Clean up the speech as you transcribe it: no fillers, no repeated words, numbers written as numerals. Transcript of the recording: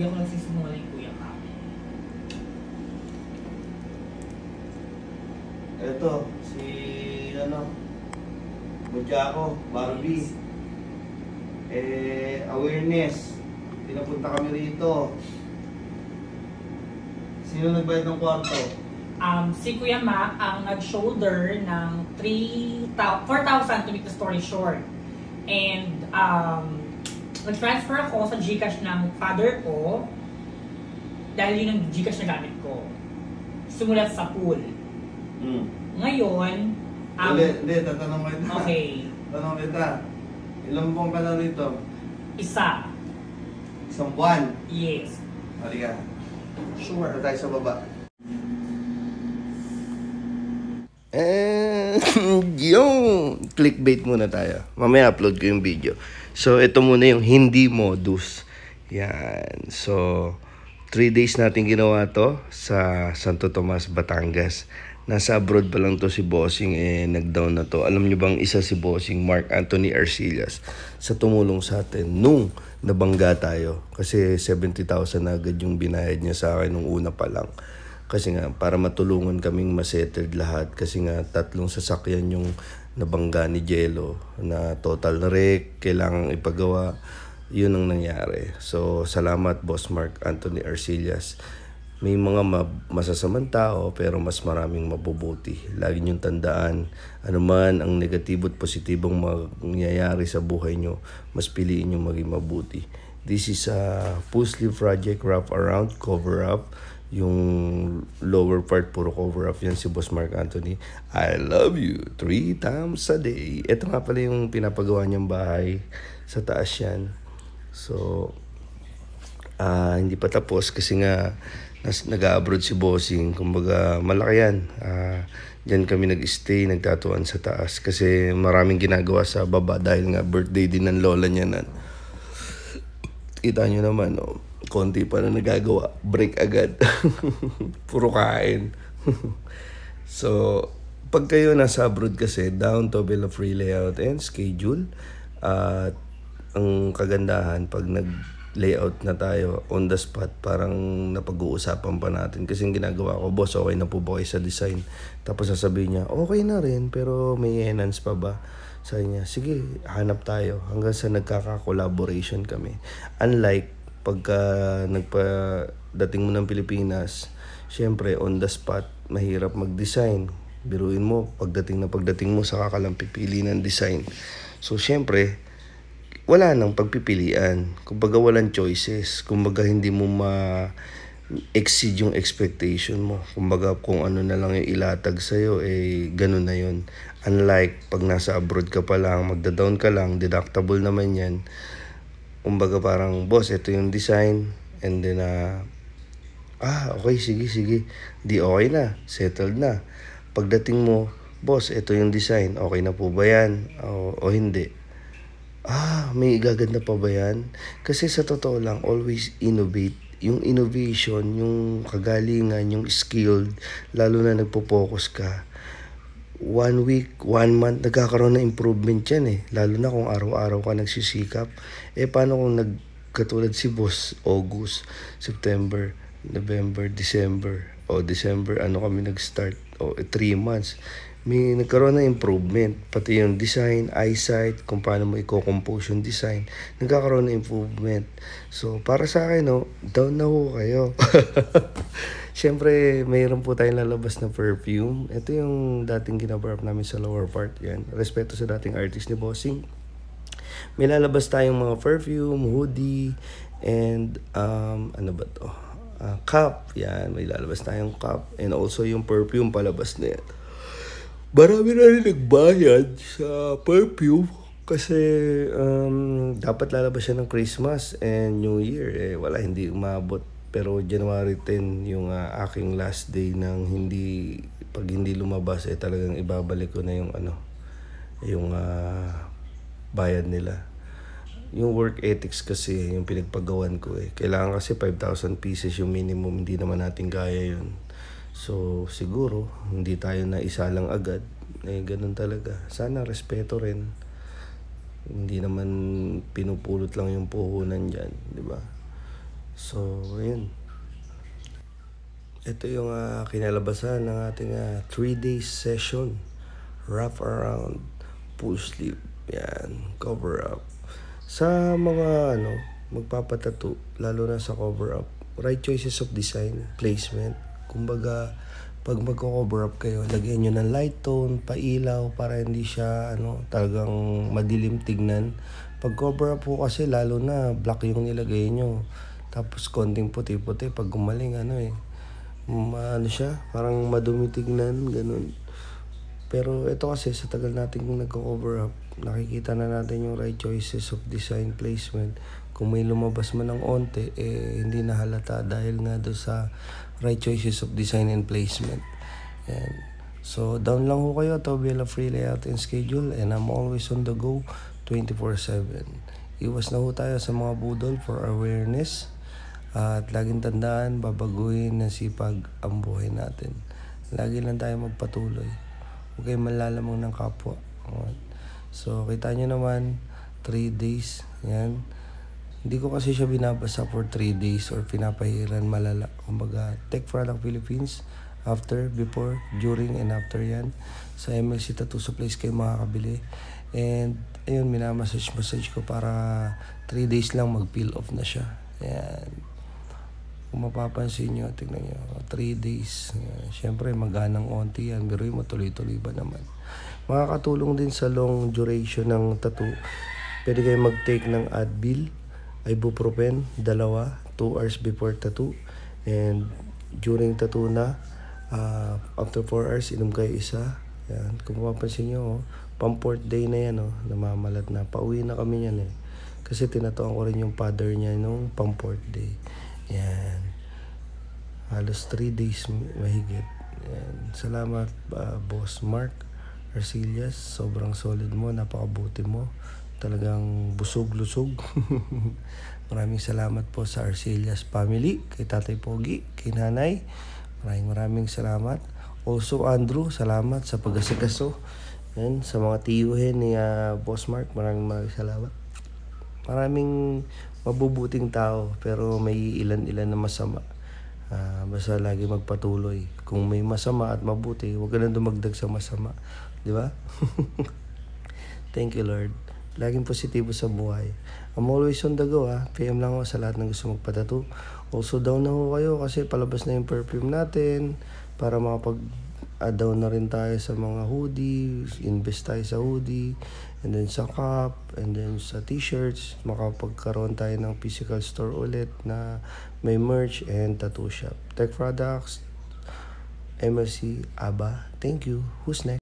Hindi ako nagsisinungaling, Kuya Ka. Ito, si Bujako, Barbie. Awareness. Pinapunta kami rito. Sino nagbayad ng kwarto? Si Kuya Ma ang nag-shoulder ng 4,000 to make the story short. And nag-transfer ako sa GCash ng father ko dahil yun ang GCash na gamit ko. Sumulat sa pool. Ngayon, Hindi, tatanong kita. okay. Tanong kita. Ilang buwan ka na rito? Isa. Isang buwan. Yes. Halika. Sure. Punta tayo sa baba. Yung clickbait muna tayo. Mamaya upload ko yung video. So, ito muna yung hindi modus. Yan. So, 3 days natin ginawa to sa Santo Tomas, Batangas. Nasa abroad pa lang to si Bossing, nag-down na to. Alam nyo bang isa si Bossing, Mark Anthony Arcillas, sa tumulong sa atin nung nabangga tayo. Kasi 70,000 na agad yung binayad niya sa akin nung una pa lang. Kasi nga, para matulungan kaming masettled lahat. Kasi nga, 3 sasakyan yung nabangga ni Jello na total wreck, kailangang ipagawa. Yun ang nangyari. So, salamat Boss Mark Anthony Arcillas. May mga masasamang tao pero mas maraming mabubuti. Lagi niyong tandaan, anuman ang negatibo at positibong mangyayari sa buhay niyo, mas piliin niyo maging mabuti. This is a full sleeve project, wrap around, cover up. Yung lower part, puro cover up yan si Boss Mark Anthony. I love you 3 times a day. Ito nga pala yung pinapagawa niyang bahay. Sa taas yan. So, hindi pa tapos kasi nga nag-abroad si Bossing. Kumbaga, malaki yan. Diyan kami nag-stay, nagtatuan sa taas. Kasi maraming ginagawa sa baba dahil nga birthday din ng lola niya na. Kita nyo naman, no? Konti pa na nagagawa. Break agad. Puro kain. So, pag kayo nasa abroad kasi, down to bill of free layout and schedule. At ang kagandahan, pag nag-layout na tayo on the spot, parang napag-uusapan pa natin. Kasi yung ginagawa ko, boss, okay na po ba kayo sa design? Tapos sasabihin niya, okay na rin, pero may enhance pa ba? Sabi niya, sige, hanap tayo. Hanggang sa nagkaka-collaboration kami. Unlike, pagka nagpa-dating mo ng Pilipinas, syempre, on the spot, mahirap mag-design. Biruin mo, pagdating mo, saka ka lang pipili ng design. So, syempre, wala nang pagpipilian. Kumbaga walang choices. Kumbaga hindi mo ma-exceed yung expectation mo. Kumbaga kung ano na lang yung ilatag sa'yo, ganun na yun. Unlike pag nasa abroad ka pa lang, magda-down ka lang, deductible naman yan. Kumbaga parang, boss, ito yung design. And then, okay, sige. Di okay na, settled na. Pagdating mo, boss, ito yung design. Okay na po ba yan? O hindi? May gaganda pa ba yan? Kasi sa totoo lang, always innovate. Yung innovation, yung kagalingan, yung skilled, lalo na nagpo-focus ka. 1 week, 1 month, nagkakaroon ng improvement yan Lalo na kung araw-araw ka nagsisikap. Paano kung katulad si Boss, August, September, November, December. December, kami nag-start? 3 months. May nagkaroon ng improvement. Pati yung design, eyesight, kung paano mo i-compose yung design, nagkakaroon ng improvement. So, para sa akin, down na ho kayo. Siyempre, mayroon po tayong lalabas na perfume. Ito yung dating ginabarap namin sa lower part. Yan. Respeto sa dating artist ni Bossing. May lalabas tayong mga perfume, hoodie, and ano ba to? Cup. Yan. May lalabas tayong cup. And also yung perfume palabas na yan. Marami na rin nagbayad sa perfume kasi dapat lalabas siya ng Christmas and New Year. Wala, hindi umabot. Pero January 10 yung aking last day ng pag hindi lumabas, talagang ibabalik ko na yung yung bayad nila. Yung work ethics kasi, yung pinagpagawan ko Kailangan kasi 5,000 pieces yung minimum, hindi naman natin kaya yun. So, siguro, hindi tayo na isa lang agad. Ganun talaga. Sana respeto rin. Hindi naman pinupulot lang yung puhunan dyan, di ba? So, ayun. Ito yung kinalabasan ng ating 3-day session. Wrap around, full sleeve. Yan, cover up. Sa mga magpapatato, lalo na sa cover up, right choices of design, placement. Kumbaga, pag magko-cover up kayo, lagyan nyo ng light tone, pailaw, para hindi siya talagang madilim tignan. Pag cover up po kasi, lalo na black yung nilagay nyo. Tapos konting puti-puti, pag gumaling siya, parang madumi tignan, ganun. Pero ito kasi sa tagal natin nagko-cover up, nakikita na natin yung right choices of design, placement. Kung may lumabas man ng onte, hindi na halata dahil nga doon sa right choices of design and placement. And so down lang ho kayo to Bella Free Layout and Schedule, and I'm always on the go 24/7. Iwas na ho tayo sa mga budol for awareness. At laging tandaan, babaguhin na sipag ang buhay natin. Lagi lang tayo magpatuloy. Huwag kayong malalamang ng kapwa. So, kita nyo naman, 3 days. Yan. Hindi ko kasi siya binabasa for 3 days or pinapahiran malala. Kumbaga, Tech Product Philippines, after, before, during, and after yan. Sa MLC Tattoo Supplies kayo makakabili. And, ayun, minamassage ko para 3 days lang mag-peel off na siya. Yan. Kung mapapansin nyo, tignan nyo, 3 days. Siyempre, maganang onti yan. Pero yung matuloy-tuloy ba naman. Makakatulong din sa long duration ng tattoo. Pwede kayo mag-take ng Advil, Ibuprofen, 2 hours before tattoo. And during tattoo na, after 4 hours, inom kayo isa. Yan. Kung mapapansin nyo, pang 4th day na yan, namamalat na. Pauwi na kami yan Kasi tinatuan ko rin yung father niya nung pang 4th day. Yan. Halos 3 days mahigit. Yan. Salamat, Boss Mark Arcillas. Sobrang solid mo. Napakabuti mo. Talagang busog-lusog. Maraming salamat po sa Arcillas family. Kay Tatay Pogi. Kay Nanay. Maraming salamat. Also, Andrew, salamat sa pag-asikaso. Yan. Sa mga tiyuhin ni Boss Mark. Maraming salamat. Maraming mabubuting tao, pero may ilan-ilan na masama. Basta lagi magpatuloy. Kung may masama at mabuti, huwag ka na dumagdag sa masama. Di ba? Thank you, Lord. Laging positibo sa buhay. I'm always on the go, PM lang ako sa lahat ng gusto magpatato. Also, down na ho kayo kasi palabas na yung perfume natin para makapag-down na rin tayo sa mga hoodie, invest tayo sa hoodie, and then sa cup, and then sa t-shirts. Makapagkaroon tayo ng physical store ulit na may merch and tattoo shop. Tech Products, MLC, ABA. Thank you. Who's next?